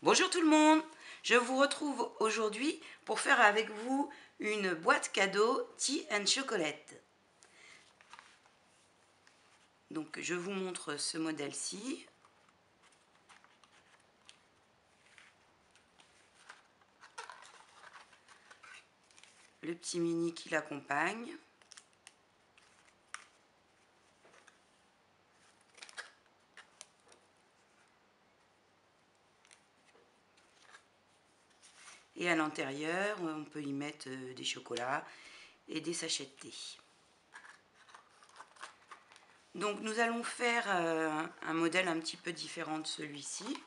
Bonjour tout le monde, je vous retrouve aujourd'hui pour faire avec vous une boîte cadeau Tea and Chocolate. Donc je vous montre ce modèle-ci. Le petit mini qui l'accompagne. Et à l'intérieur, on peut y mettre des chocolats et des sachets de thé. Donc nous allons faire un modèle un petit peu différent de celui-ci,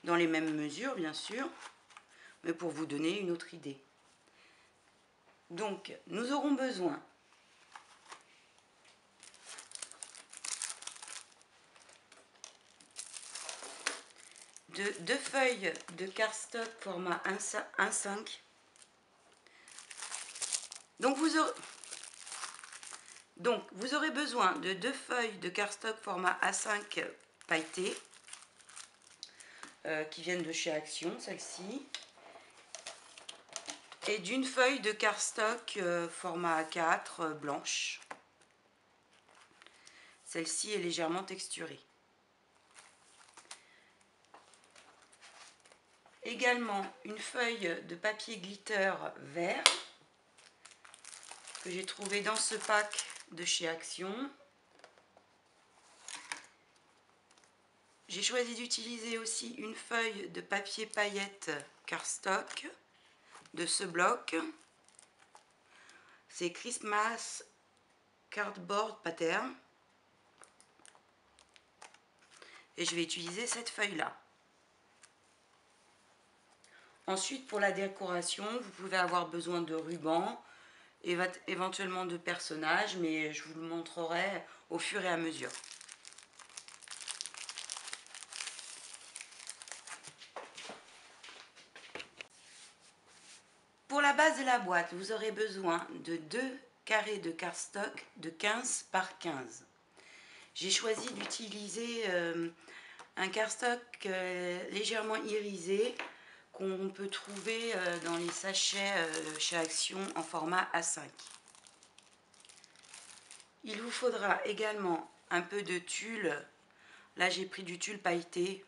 dans les mêmes mesures bien sûr, mais pour vous donner une autre idée. Donc nous aurons besoin de 2 feuilles de cardstock format 1,5. Donc vous aurez besoin de 2 feuilles de cardstock format A5 pailleté qui viennent de chez Action, celle-ci, et d'une feuille de cardstock format A4 blanche. Celle-ci est légèrement texturée. Également une feuille de papier glitter vert que j'ai trouvé dans ce pack de chez Action. J'ai choisi d'utiliser aussi une feuille de papier paillette cardstock de ce bloc. C'est Christmas Cardboard Pattern. Et je vais utiliser cette feuille-là. Ensuite, pour la décoration, vous pouvez avoir besoin de rubans, éventuellement de personnages, mais je vous le montrerai au fur et à mesure. Pour la base de la boîte, vous aurez besoin de 2 carrés de cardstock de 15 par 15. J'ai choisi d'utiliser un cardstock légèrement irisé qu'on peut trouver dans les sachets chez Action en format A5. Il vous faudra également un peu de tulle. Là j'ai pris du tulle pailleté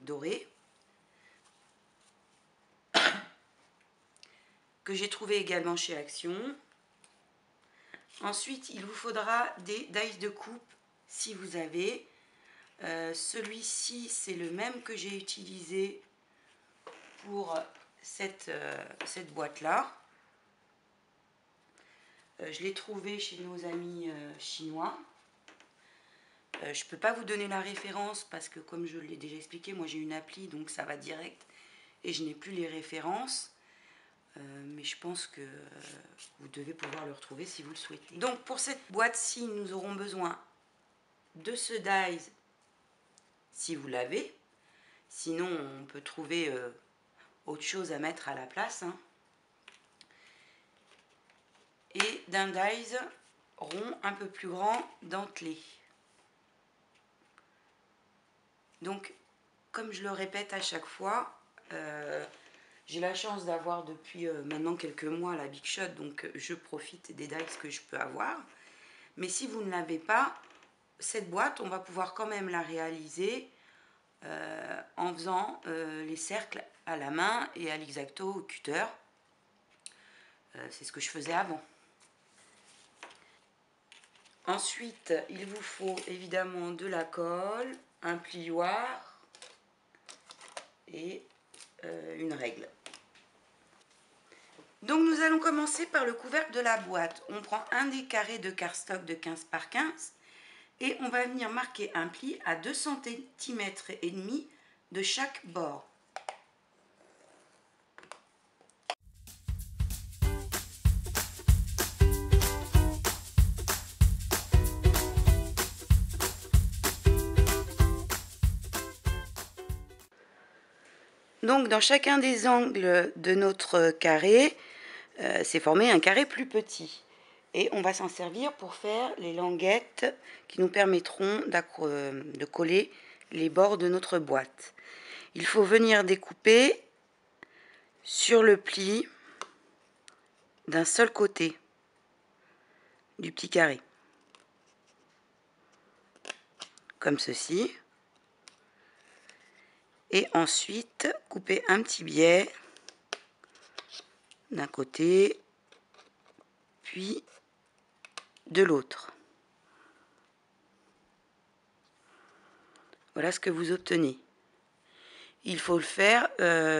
doré que j'ai trouvé également chez Action. Ensuite il vous faudra des dies de coupe si vous avez. Celui-ci c'est le même que j'ai utilisé pour cette boîte là. Je l'ai trouvé chez nos amis chinois. Je ne peux pas vous donner la référence parce que comme je l'ai déjà expliqué, moi j'ai une appli donc ça va direct et je n'ai plus les références. Mais je pense que vous devez pouvoir le retrouver si vous le souhaitez. Donc pour cette boîte-ci, nous aurons besoin de ce dies si vous l'avez. Sinon, on peut trouver autre chose à mettre à la place. Et d'un dies rond un peu plus grand dentelé. Donc, comme je le répète à chaque fois, j'ai la chance d'avoir depuis maintenant quelques mois la Big Shot, donc je profite des dies que je peux avoir. Mais si vous ne l'avez pas, cette boîte, on va pouvoir quand même la réaliser en faisant les cercles à la main et à l'exacto au cutter. C'est ce que je faisais avant. Ensuite, il vous faut évidemment de la colle, un plioir et une règle. Donc nous allons commencer par le couvercle de la boîte. On prend un des carrés de cardstock de 15 par 15 et on va venir marquer un pli à 2 cm et demi de chaque bord. Donc dans chacun des angles de notre carré, c'est formé un carré plus petit. Et on va s'en servir pour faire les languettes qui nous permettront de coller les bords de notre boîte. il faut venir découper sur le pli d'un seul côté du petit carré, comme ceci, et ensuite couper un petit biais d'un côté puis de l'autre. Voilà ce que vous obtenez. Il faut le faire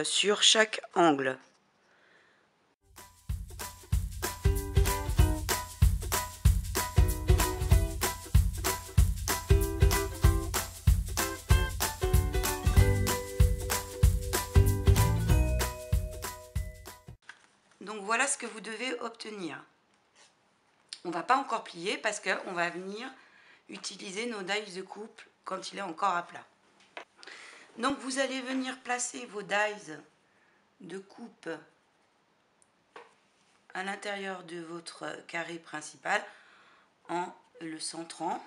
sur chaque angle. Donc voilà ce que vous devez obtenir. On ne va pas encore plier parce qu'on va venir utiliser nos dies de coupe quand il est encore à plat. Donc vous allez venir placer vos dies de coupe à l'intérieur de votre carré principal en le centrant.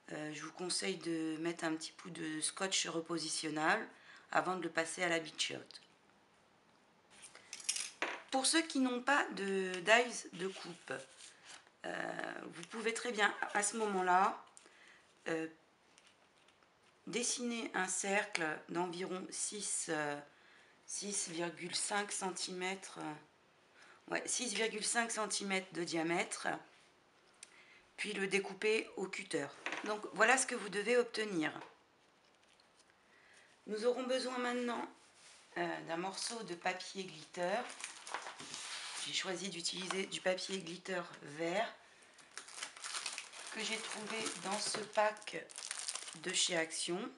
Je vous conseille de mettre un petit peu de scotch repositionnable avant de le passer à la bichotte. Pour ceux qui n'ont pas de dies de coupe, vous pouvez très bien à ce moment-là dessiner un cercle d'environ 6,5 cm, ouais, 6,5 cm de diamètre, puis le découper au cutter. Donc voilà ce que vous devez obtenir. Nous aurons besoin maintenant d'un morceau de papier glitter. J'ai choisi d'utiliser du papier glitter vert que j'ai trouvé dans ce pack de chez Action.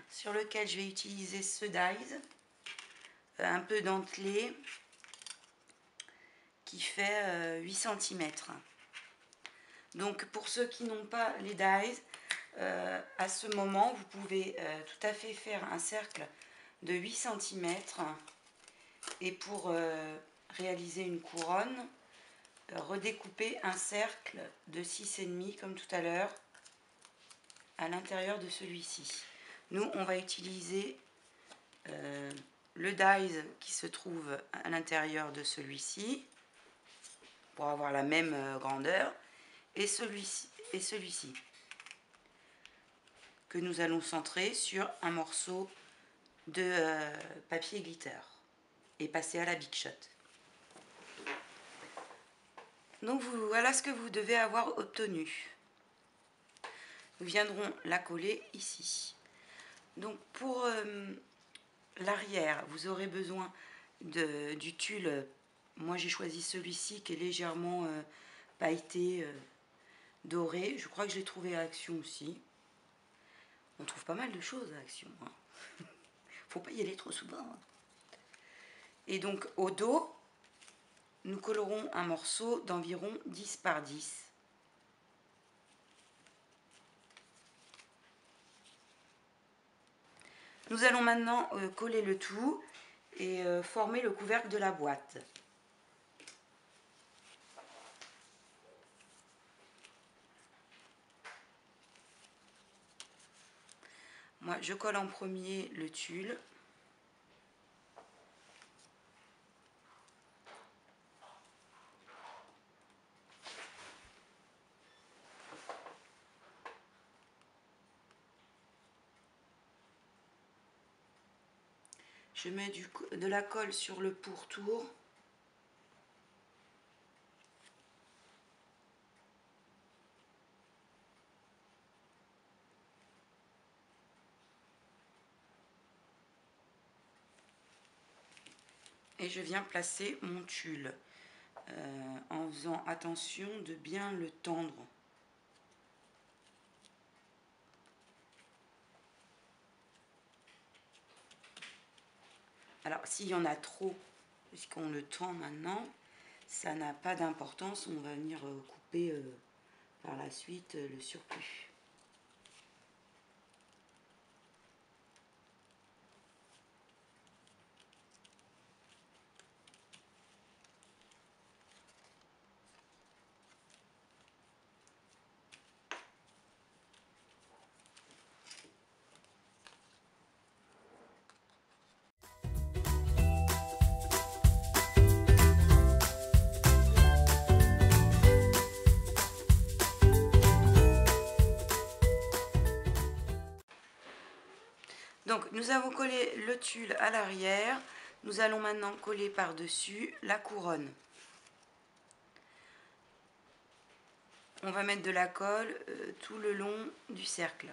Sur lequel je vais utiliser ce dies, un peu dentelé, qui fait 8 cm. Donc pour ceux qui n'ont pas les dies, à ce moment vous pouvez tout à fait faire un cercle de 8 cm et pour réaliser une couronne, redécouper un cercle de 6,5 comme tout à l'heure à l'intérieur de celui-ci. Nous on va utiliser le dies qui se trouve à l'intérieur de celui-ci pour avoir la même grandeur, et celui-ci que nous allons centrer sur un morceau de papier glitter et passer à la Big Shot. Donc voilà ce que vous devez avoir obtenu. Nous viendrons la coller ici. Donc pour l'arrière, vous aurez besoin du tulle. Moi j'ai choisi celui-ci qui est légèrement pailleté, doré. Je crois que je l'ai trouvé à Action aussi. On trouve pas mal de choses à Action. Hein. Faut pas y aller trop souvent. Hein. Et donc au dos, nous collerons un morceau d'environ 10 par 10. Nous allons maintenant coller le tout et former le couvercle de la boîte. Moi, je colle en premier le tulle. Je mets de la colle sur le pourtour. Et je viens placer mon tulle en faisant attention de bien le tendre. Alors s'il y en a trop, puisqu'on le tend maintenant, ça n'a pas d'importance, on va venir couper par la suite le surplus. Donc nous avons collé le tulle à l'arrière. Nous allons maintenant coller par-dessus la couronne. On va mettre de la colle tout le long du cercle.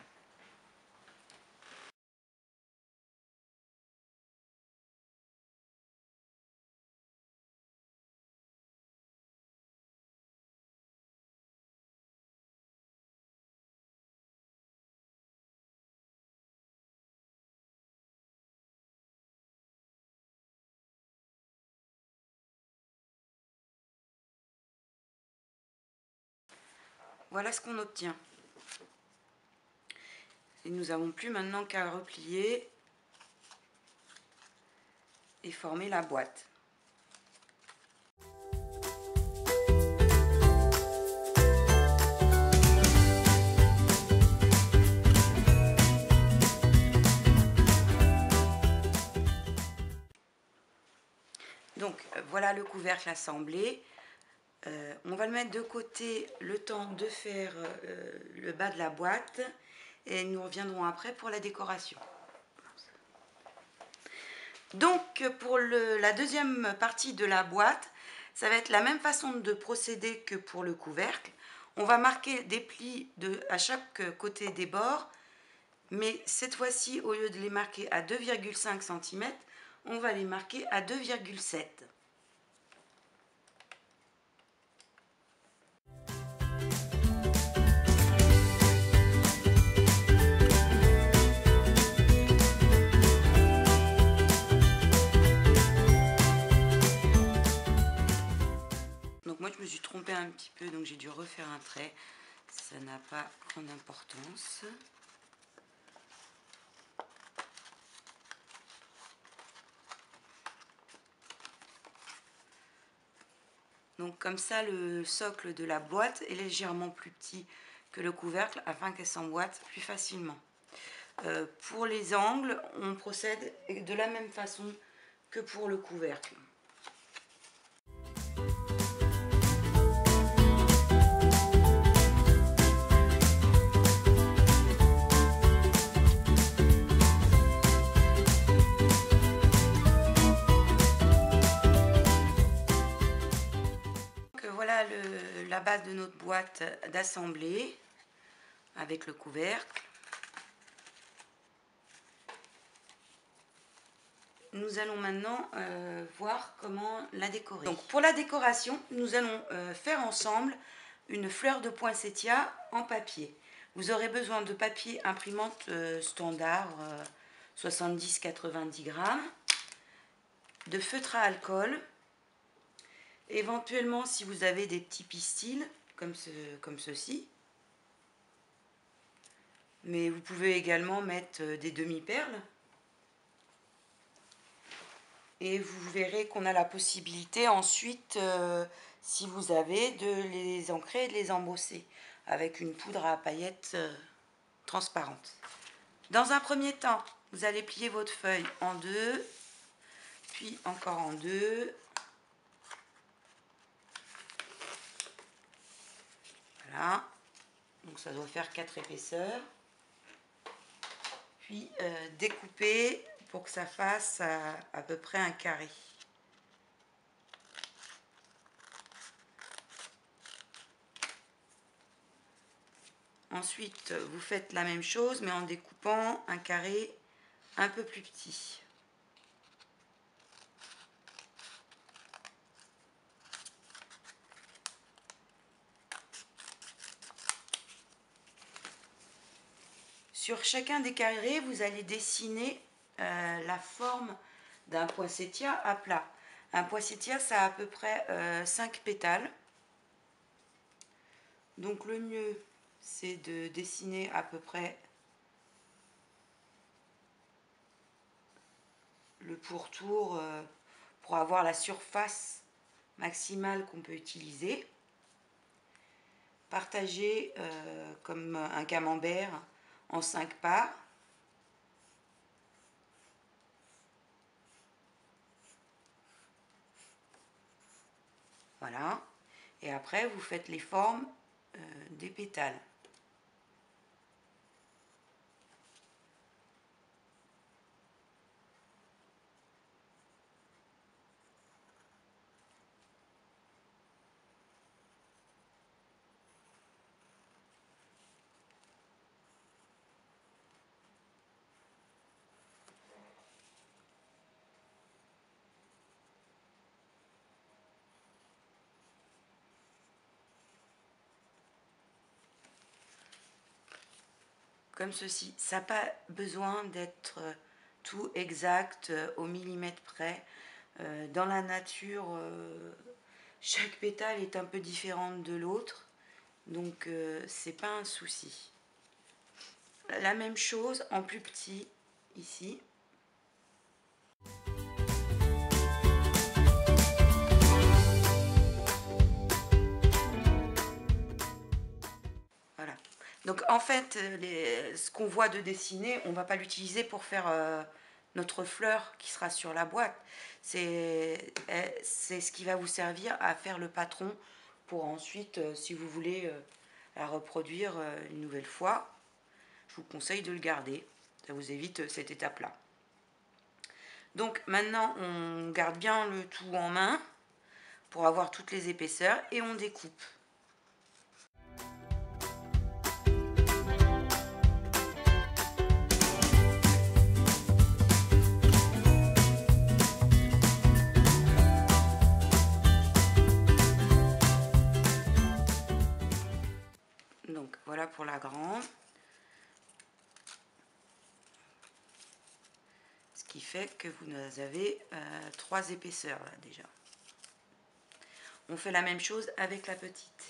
Voilà ce qu'on obtient. Et nous n'avons plus maintenant qu'à replier et former la boîte. Donc voilà le couvercle assemblé. On va le mettre de côté le temps de faire le bas de la boîte et nous reviendrons après pour la décoration. Donc pour la deuxième partie de la boîte, ça va être la même façon de procéder que pour le couvercle. On va marquer des plis à chaque côté des bords, mais cette fois-ci, au lieu de les marquer à 2,5 cm, on va les marquer à 2,7 cm. Donc moi je me suis trompée un petit peu, donc j'ai dû refaire un trait. Ça n'a pas grande importance. Donc comme ça, le socle de la boîte est légèrement plus petit que le couvercle afin qu'elle s'emboîte plus facilement. Pour les angles, on procède de la même façon que pour le couvercle. Voilà la base de notre boîte d'assemblée avec le couvercle. Nous allons maintenant voir comment la décorer. Donc pour la décoration, nous allons faire ensemble une fleur de poinsettia en papier. Vous aurez besoin de papier imprimante standard 70-90 grammes, de feutre à alcool. Éventuellement, si vous avez des petits pistils, comme ceci. Mais vous pouvez également mettre des demi-perles. Et vous verrez qu'on a la possibilité ensuite, si vous avez, de les ancrer et de les embosser avec une poudre à paillettes transparente. Dans un premier temps, vous allez plier votre feuille en deux, puis encore en deux. Voilà, donc ça doit faire 4 épaisseurs. Puis découper pour que ça fasse à peu près un carré. Ensuite, vous faites la même chose, mais en découpant un carré un peu plus petit. Sur chacun des carrés, vous allez dessiner la forme d'un poinsettia à plat. Un poinsettia, ça a à peu près 5 pétales. Donc le mieux, c'est de dessiner à peu près le pourtour pour avoir la surface maximale qu'on peut utiliser. Partager comme un camembert en 5 parts. Voilà. Et après, vous faites les formes des pétales. comme ceci. Ça n'a pas besoin d'être tout exact au millimètre près. Dans la nature, chaque pétale est un peu différente de l'autre, donc c'est pas un souci. La même chose en plus petit ici. Voilà. Donc en fait, ce qu'on voit de dessiner, on ne va pas l'utiliser pour faire notre fleur qui sera sur la boîte. C'est ce qui va vous servir à faire le patron pour ensuite, si vous voulez la reproduire une nouvelle fois, je vous conseille de le garder. Ça vous évite cette étape-là. Donc maintenant, on garde bien le tout en main pour avoir toutes les épaisseurs et on découpe. Donc voilà pour la grande. Ce qui fait que vous avez 3 épaisseurs là déjà. On fait la même chose avec la petite.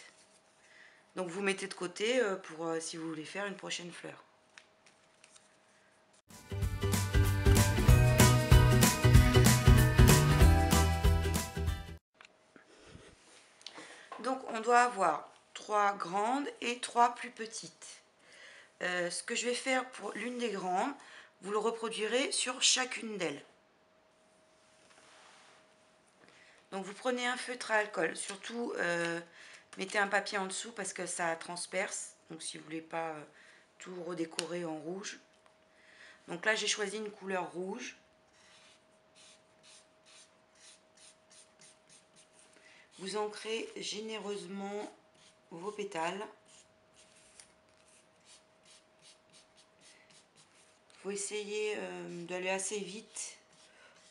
Donc vous mettez de côté pour si vous voulez faire une prochaine fleur. Donc on doit avoir 3 grandes et 3 plus petites. Ce que je vais faire pour l'une des grandes, vous le reproduirez sur chacune d'elles. Donc vous prenez un feutre à alcool, surtout mettez un papier en dessous parce que ça transperce. Donc si vous ne voulez pas tout redécorer en rouge. Donc là j'ai choisi une couleur rouge. Vous ancrez généreusement vos pétales. Il faut essayer d'aller assez vite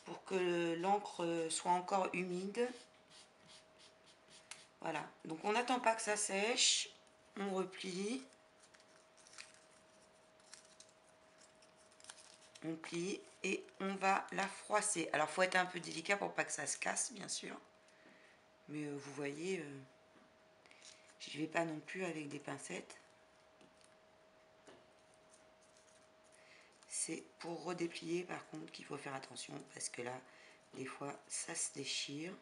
pour que l'encre soit encore humide. Voilà, donc on n'attend pas que ça sèche, on replie. On plie et on va la froisser. Alors il faut être un peu délicat pour pas que ça se casse, bien sûr. Mais vous voyez, je ne vais pas non plus avec des pincettes. C'est pour redéplier par contre qu'il faut faire attention parce que là, des fois, ça se déchire.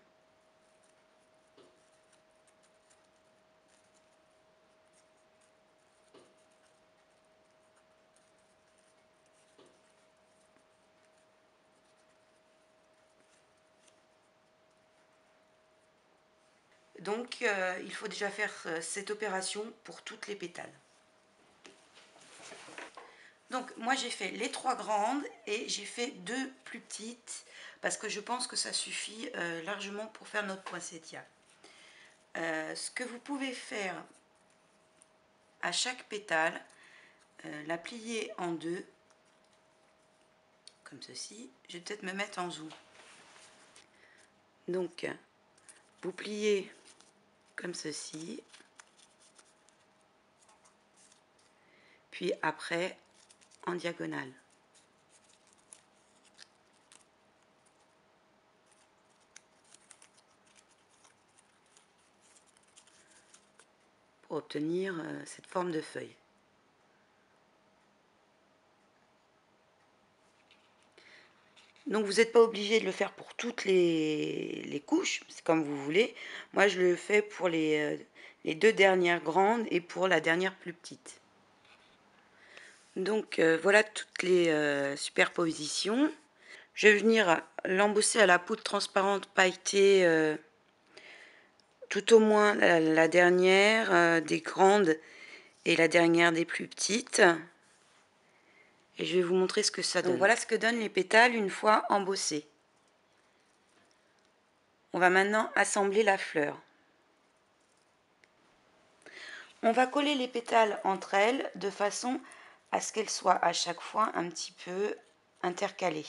Donc, il faut déjà faire cette opération pour toutes les pétales. Donc, moi, j'ai fait les 3 grandes et j'ai fait 2 plus petites parce que je pense que ça suffit largement pour faire notre poinsettia. Ce que vous pouvez faire à chaque pétale, la plier en 2, comme ceci. Je vais peut-être me mettre en zoom. Donc, vous pliez comme ceci, puis après en diagonale. Pour obtenir cette forme de feuille. Donc vous n'êtes pas obligé de le faire pour toutes les couches, c'est comme vous voulez. Moi je le fais pour les 2 dernières grandes et pour la dernière plus petite. Donc voilà toutes les superpositions. Je vais venir l'embosser à la poudre transparente pailletée, tout au moins la dernière des grandes et la dernière des plus petites. Et je vais vous montrer ce que ça donne. Donc voilà ce que donnent les pétales une fois embossés. On va maintenant assembler la fleur. On va coller les pétales entre elles de façon à ce qu'elles soient à chaque fois un petit peu intercalées.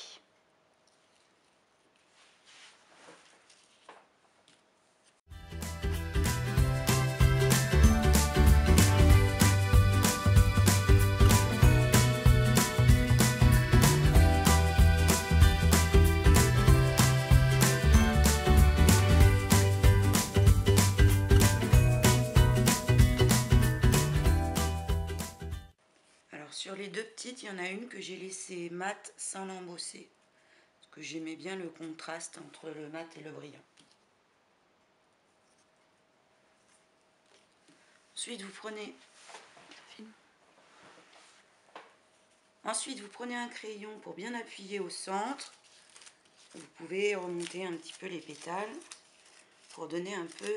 sur les deux petites, il y en a une que j'ai laissée mat sans l'embosser. Parce que j'aimais bien le contraste entre le mat et le brillant. Ensuite, vous prenez... Ensuite, vous prenez un crayon pour bien appuyer au centre. Vous pouvez remonter un petit peu les pétales pour donner un peu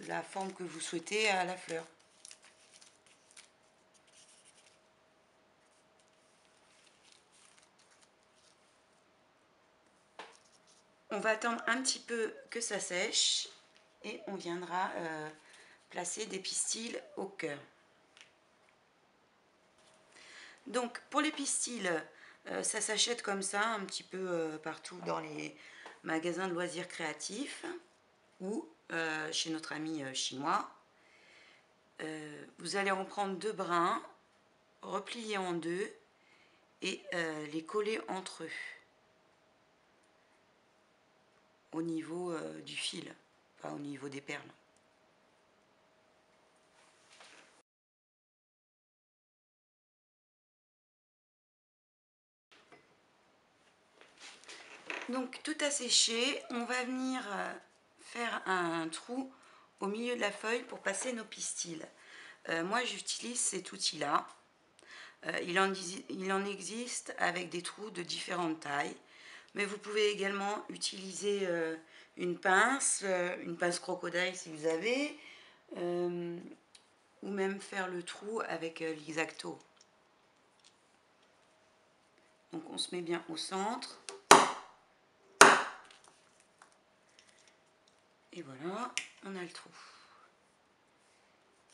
la forme que vous souhaitez à la fleur. On va attendre un petit peu que ça sèche et on viendra placer des pistils au cœur. Donc pour les pistils, ça s'achète comme ça un petit peu partout dans les magasins de loisirs créatifs ou chez notre ami chinois. Vous allez en prendre 2 brins, replier en 2 et les coller entre eux au niveau du fil, pas au niveau des perles. Donc tout a séché, on va venir faire un trou au milieu de la feuille pour passer nos pistils. Moi j'utilise cet outil-là. Il en existe avec des trous de différentes tailles, mais vous pouvez également utiliser une pince crocodile si vous avez, ou même faire le trou avec l'X-Acto. Donc on se met bien au centre. Et voilà, on a le trou.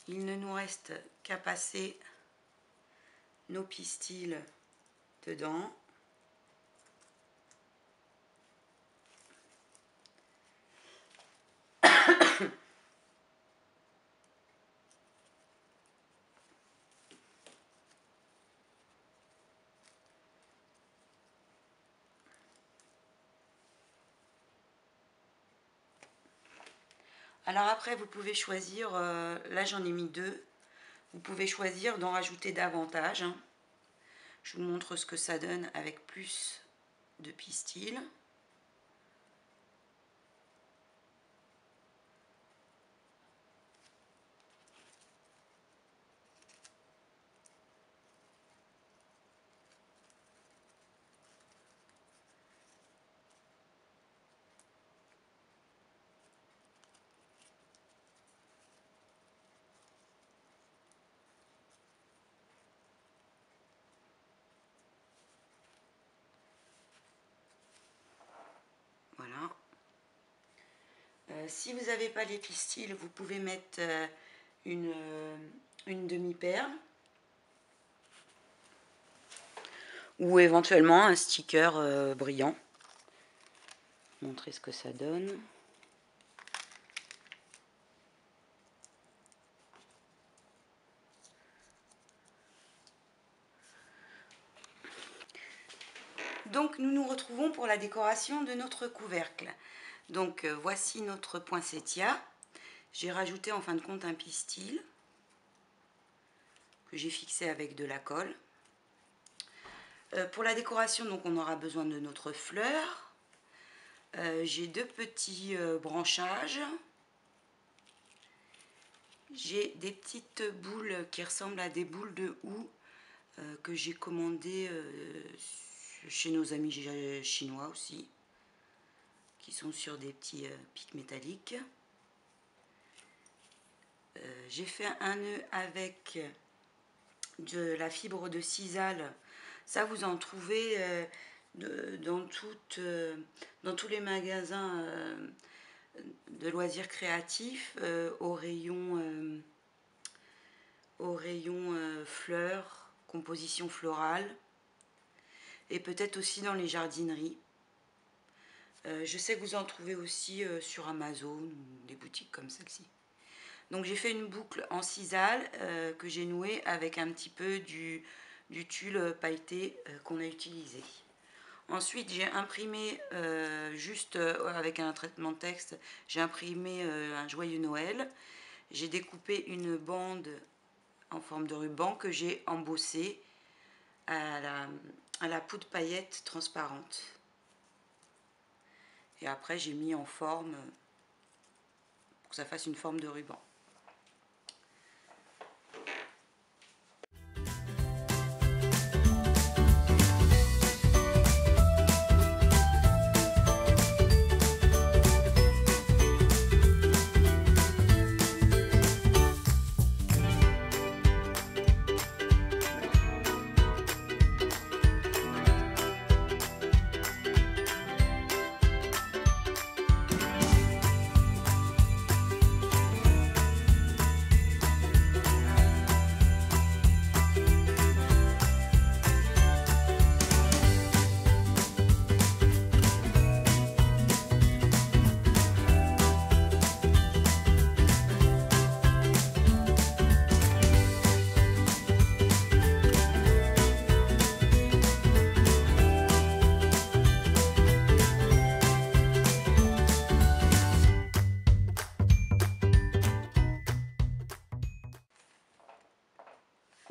Il ne nous reste qu'à passer nos pistils dedans. Alors après, vous pouvez choisir, là j'en ai mis 2, vous pouvez choisir d'en rajouter davantage. Hein. Je vous montre ce que ça donne avec plus de pistils. Voilà. Si vous n'avez pas les pistils, vous pouvez mettre une demi-perle. Ou éventuellement un sticker brillant. Montrer ce que ça donne. Donc nous nous retrouvons pour la décoration de notre couvercle. Donc voici notre poinsettia. J'ai rajouté en fin de compte un pistil que j'ai fixé avec de la colle. Pour la décoration, donc on aura besoin de notre fleur. J'ai 2 petits branchages. J'ai des petites boules qui ressemblent à des boules de houx que j'ai commandées chez nos amis chinois aussi, qui sont sur des petits pics métalliques. J'ai fait un nœud avec de la fibre de sisal. Ça, vous en trouvez dans tous les magasins de loisirs créatifs au rayon fleurs, composition florale, et peut-être aussi dans les jardineries. Je sais que vous en trouvez aussi sur Amazon ou des boutiques comme celle-ci. Donc j'ai fait une boucle en sisal que j'ai nouée avec un petit peu du tulle pailleté qu'on a utilisé. Ensuite j'ai imprimé juste avec un traitement de texte, j'ai imprimé un joyeux Noël. J'ai découpé une bande en forme de ruban que j'ai embossée à la poudre paillette transparente. Et après j'ai mis en forme pour que ça fasse une forme de ruban.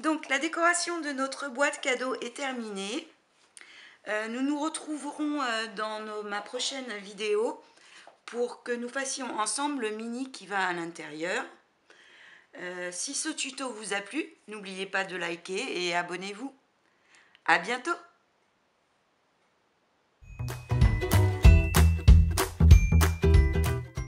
Donc la décoration de notre boîte cadeau est terminée. Nous nous retrouverons dans ma prochaine vidéo pour que nous fassions ensemble le mini qui va à l'intérieur. Si ce tuto vous a plu, n'oubliez pas de liker et abonnez-vous. À bientôt!